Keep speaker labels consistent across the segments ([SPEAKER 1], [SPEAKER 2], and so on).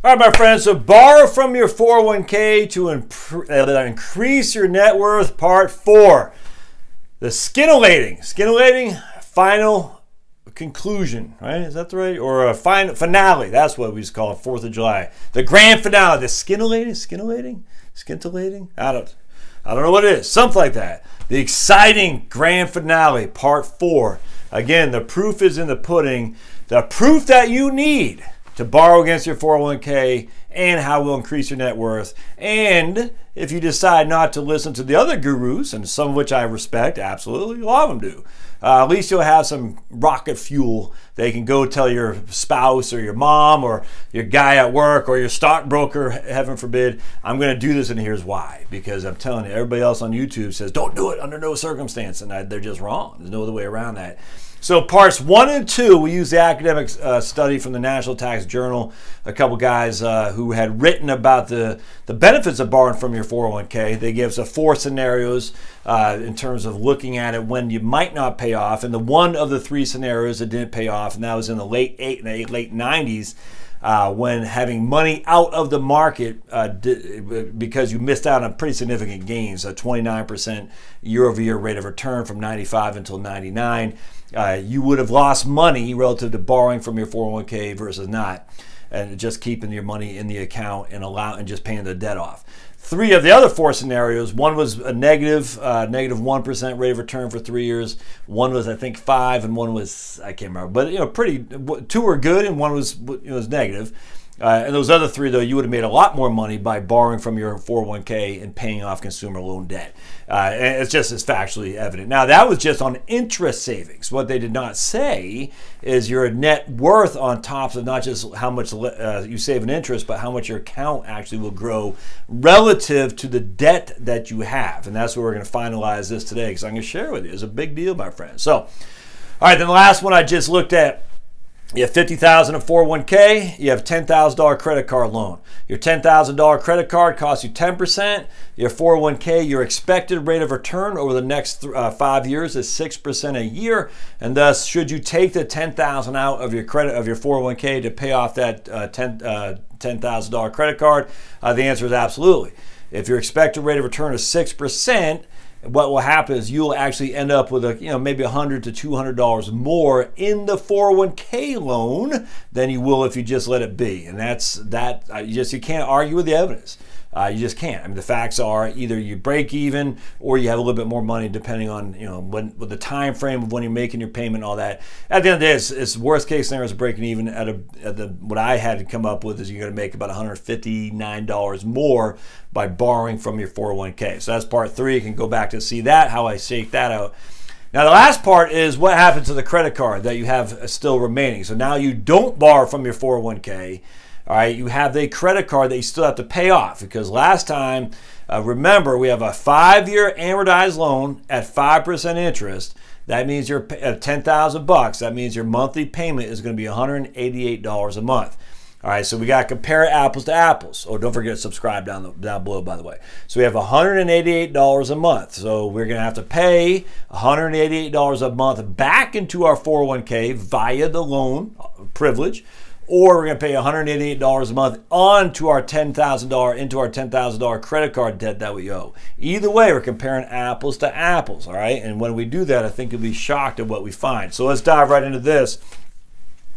[SPEAKER 1] All right, my friends, so borrow from your 401k to increase your net worth, part 4. The scintillating final conclusion, right? Is that the right? Or a finale, that's what we just call it, 4th of July. The grand finale, the scintillating? I don't know what it is, something like that. The exciting grand finale, part 4. Again, the proof is in the pudding. The proof that you need to borrow against your 401k and how it will increase your net worth. And if you decide not to listen to the other gurus, and some of which I respect, absolutely, a lot of them do, at least you'll have some rocket fuel that you can go tell your spouse or your mom or your guy at work or your stockbroker, heaven forbid, I'm going to do this and here's why. Because I'm telling you, everybody else on YouTube says, don't do it under no circumstance. And they're just wrong. There's no other way around that. So parts 1 and 2, we use the academic study from the National Tax Journal, a couple guys who had written about the benefits of borrowing from your 401k. They give us 4 scenarios in terms of looking at it when you might not pay off. And the one of the 3 scenarios that didn't pay off, and that was in the late 90s, when having money out of the market because you missed out on pretty significant gains, a 29% year-over-year rate of return from 95 until 99. You would have lost money relative to borrowing from your 401k versus not, and just keeping your money in the account and just paying the debt off. 3 of the other 4 scenarios, one was a negative 1% rate of return for 3 years. One was, I think, 5, and one was, I can't remember, but 2 were good and one was negative. And those other 3, though, you would have made a lot more money by borrowing from your 401k and paying off consumer loan debt. And it's just as factually evident. Now, that was just on interest savings. What they did not say is your net worth on top of not just how much you save in interest, but how much your account actually will grow relative to the debt that you have. And that's where we're going to finalize this today, because I'm going to share with you. It's a big deal, my friends. So, all right, then the last one I just looked at. You have $50,000 in 401k, you have $10,000 credit card loan. Your $10,000 credit card costs you 10%. Your 401k, your expected rate of return over the next 5 years is 6% a year. And thus, should you take the $10,000 out of your 401k to pay off that $10,000 credit card? The answer is absolutely. If your expected rate of return is 6%, what will happen is you'll actually end up with maybe $100 to $200 more in the 401k loan than you will if you just let it be. And you can't argue with the evidence. You just can't. I mean, the facts are either you break even or you have a little bit more money, depending on with the time frame of when you're making your payment and all that. At the end of the day, it's worst case scenario is breaking even what I had to come up with is you're going to make about $159 more by borrowing from your 401k. So that's part 3. You can go back to see that, how I shake that out. Now, the last part is what happens to the credit card that you have still remaining. So now you don't borrow from your 401k. All right, you have the credit card that you still have to pay off, because last time, remember, we have a 5-year amortized loan at 5% interest. That means you're at $10,000. That means your monthly payment is going to be $188 a month. All right, so we got to compare apples to apples. Oh, don't forget to subscribe down below, by the way. So we have $188 a month. So we're going to have to pay $188 a month back into our 401k via the loan privilege, or we're going to pay $188 a month onto our $10,000 credit card debt that we owe. Either way, we're comparing apples to apples, all right? And when we do that, I think you'll be shocked at what we find. So let's dive right into this.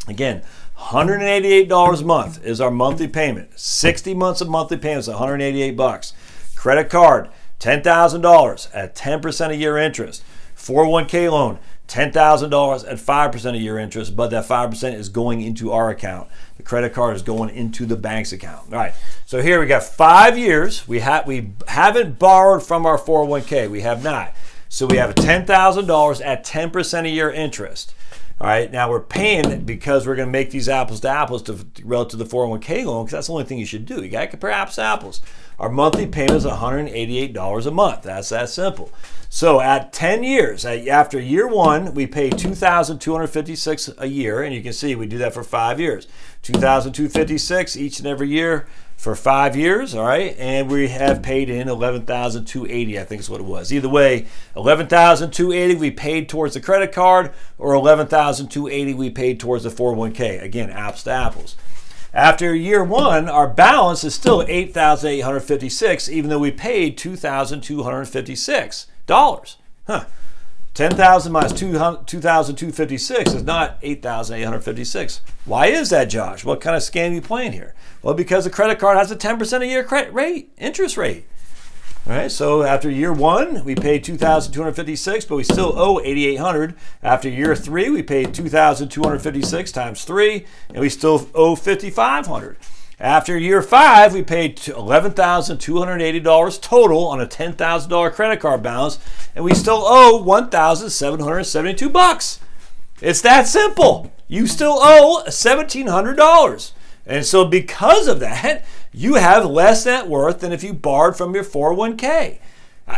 [SPEAKER 1] Again, $188 a month is our monthly payment. 60 months of monthly payments, $188. Credit card, $10,000 at 10% a year interest. 401k loan, $10,000 at 5% a year interest, but that 5% is going into our account. The credit card is going into the bank's account. All right, so here we got 5 years. We haven't borrowed from our 401k. We have not. So we have $10,000 at 10% a year interest. All right, now we're paying, because we're going to make these apples to apples relative to the 401k loan, because that's the only thing you should do. You got to compare apples to apples. Our monthly payment is $188 a month. That's that simple. So at 10 years, after year 1, we pay $2,256 a year, and you can see we do that for 5 years. $2,256 each and every year for 5 years, all right? And we have paid in $11,280, I think is what it was. Either way, $11,280 we paid towards the credit card, or $11,280 we paid towards the 401k. Again, apples to apples. After year one, our balance is still $8,856, even though we paid $2,256. Huh. 10,000 minus 2,256 is not 8,856. Why is that, Josh? What kind of scam are you playing here? Well, because the credit card has a 10% a year interest rate. All right, so after year one, we paid $2,256, but we still owe $8,800. After year three, we paid $2,256 times 3, and we still owe $5,500. After year five, we paid $11,280 total on a $10,000 credit card balance, and we still owe $1,772. It's that simple. You still owe $1,700. And so because of that, you have less net worth than if you borrowed from your 401k.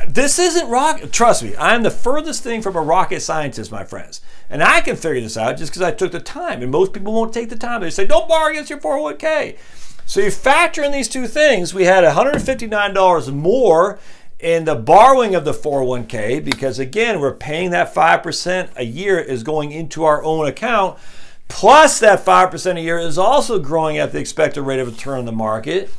[SPEAKER 1] This isn't rocket. Trust me, I'm the furthest thing from a rocket scientist, my friends. And I can figure this out just because I took the time. And most people won't take the time. They say, don't borrow against your 401k. So you factor in these two things. We had $159 more in the borrowing of the 401k because, again, we're paying that 5% a year is going into our own account. Plus that 5% a year is also growing at the expected rate of return in the market.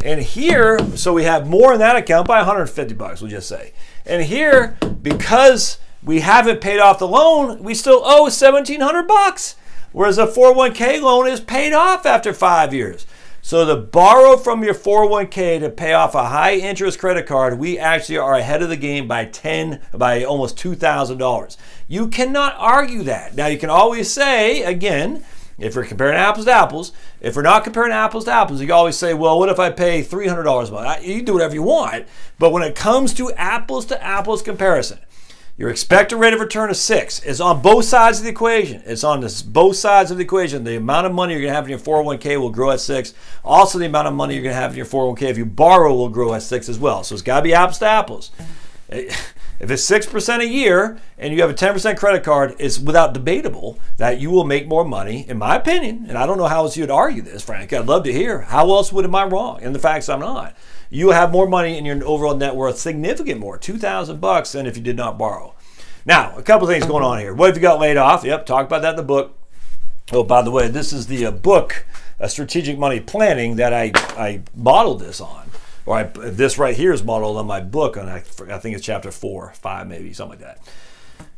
[SPEAKER 1] And here, so we have more in that account by $150, we'll just say. And here, because we haven't paid off the loan, we still owe $1,700, whereas a 401k loan is paid off after 5 years. So to borrow from your 401k to pay off a high interest credit card, we actually are ahead of the game by almost $2,000. You cannot argue that. Now you can always say, again, if we're comparing apples to apples, if we're not comparing apples to apples, you can always say, well, what if I pay $300 a month? You can do whatever you want. But when it comes to apples comparison, your expected rate of return of 6 is on both sides of the equation. It's on both sides of the equation. The amount of money you're going to have in your 401k will grow at 6. Also, the amount of money you're going to have in your 401k if you borrow will grow at 6 as well. So it's got to be apples to apples. If it's 6% a year and you have a 10% credit card, it's without debatable that you will make more money, in my opinion. And I don't know how else you'd argue this, Frank. I'd love to hear. How else am I wrong? And the facts I'm not. You have more money in your overall net worth, significant more, $2,000 than if you did not borrow. Now, a couple things going on here. What if you got laid off? Yep, talk about that in the book. Oh, by the way, this is the book, Strategic Money Planning, that I modeled this on. Or this right here is modeled on my book, and I think it's chapter 4, 5 maybe, something like that.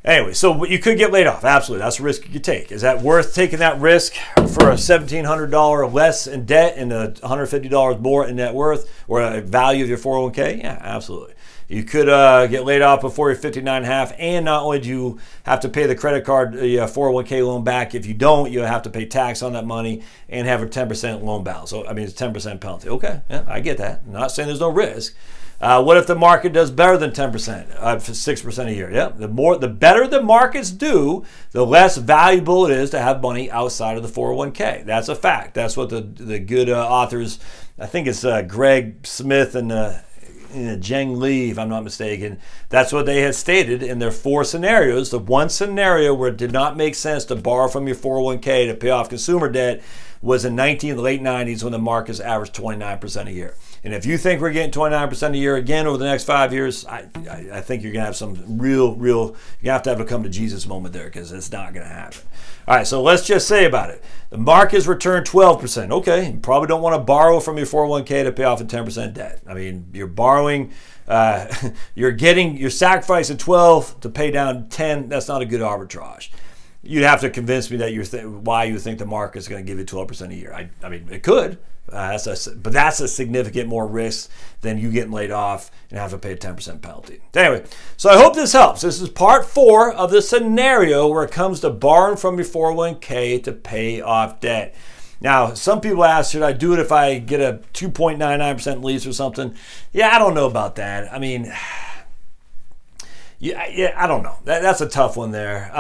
[SPEAKER 1] Anyway, so you could get laid off. Absolutely, that's a risk you could take. Is that worth taking that risk for a $1,700 less in debt and a $150 more in net worth or a value of your 401k? Yeah, absolutely. You could get laid off before you're 59.5, and not only do you have to pay the credit card, the 401k loan back, if you don't, you have to pay tax on that money and have a 10% loan balance. So, I mean, it's 10% penalty. Okay, yeah, I get that. I'm not saying there's no risk. What if the market does better than 10%, 6% a year? Yeah, the better the markets do, the less valuable it is to have money outside of the 401k. That's a fact. That's what the good authors, I think it's Greg Smith and Zheng Li, if I'm not mistaken, that's what they had stated in their 4 scenarios. The one scenario where it did not make sense to borrow from your 401k to pay off consumer debt was in the late 90s when the markets averaged 29% a year. And if you think we're getting 29% a year again over the next 5 years, I think you're going to have some real, you have to have a come to Jesus moment there, because it's not going to happen. All right, so let's just say about it. The market's returned 12%. Okay, you probably don't want to borrow from your 401k to pay off a 10% debt. I mean, you're borrowing, you're sacrificing 12 to pay down 10. That's not a good arbitrage. You'd have to convince me that why you think the market's going to give you 12% a year. I mean, it could. But that's a significant more risk than you getting laid off and have to pay a 10% penalty. Anyway, so I hope this helps. This is part 4 of the scenario where it comes to borrowing from your 401k to pay off debt. Now, some people ask, should I do it if I get a 2.99% lease or something? Yeah, I don't know about that. I mean, yeah, I don't know. That's a tough one there.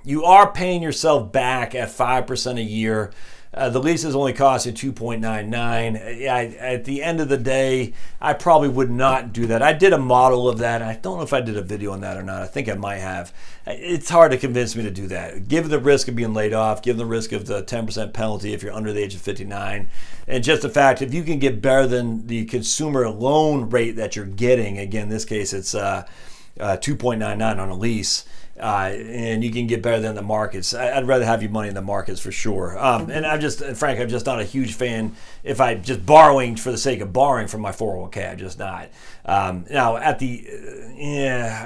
[SPEAKER 1] You are paying yourself back at 5% a year. The lease is only costing $2.99. At the end of the day, I probably would not do that. I did a model of that. I don't know if I did a video on that or not. I think I might have. It's hard to convince me to do that. Given the risk of being laid off, given the risk of the 10% penalty if you're under the age of 59, and just the fact if you can get better than the consumer loan rate that you're getting, again, in this case, it's 2.99 on a lease. And you can get better than the markets. I'd rather have your money in the markets for sure. And I'm just not a huge fan if I'm just borrowing for the sake of borrowing from my 401k. I'm just not. Now,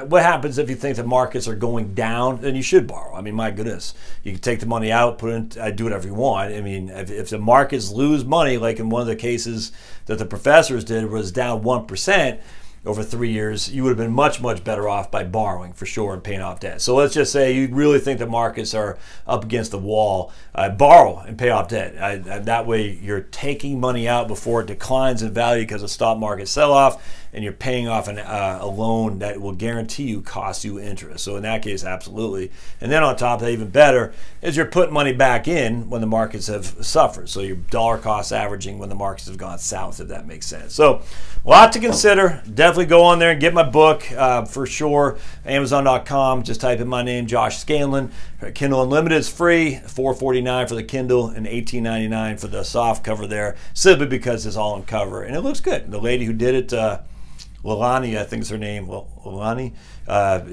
[SPEAKER 1] what happens if you think the markets are going down? Then you should borrow. I mean, my goodness, you can take the money out, put it in, do whatever you want. I mean, if the markets lose money, like in one of the cases that the professors did, was down 1%. Over 3 years, you would have been much, much better off by borrowing for sure and paying off debt. So let's just say you really think the markets are up against the wall, borrow and pay off debt. That way you're taking money out before it declines in value because of stock market sell-off, and you're paying off a loan that will guarantee you cost you interest. So in that case, absolutely. And then on top of that, even better, is you're putting money back in when the markets have suffered. So you're dollar cost averaging when the markets have gone south, if that makes sense. So a lot to consider. Definitely go on there and get my book for sure. Amazon.com. Just type in my name, Josh Scanlon. Kindle Unlimited is free. $4.49 for the Kindle and $18.99 for the soft cover there, simply because it's all on cover and it looks good. The lady who did it, Lilani, I think is her name. Well, Lilani,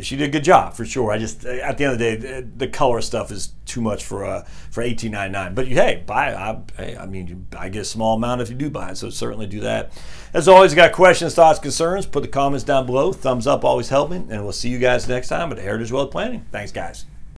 [SPEAKER 1] she did a good job for sure. I just, at the end of the day, the color stuff is too much for $18.99. But hey, buy it. I mean, I get a small amount if you do buy it, so certainly do that. As always, you got questions, thoughts, concerns, put the comments down below. Thumbs up always help me, and we'll see you guys next time at Heritage Wealth Planning. Thanks, guys.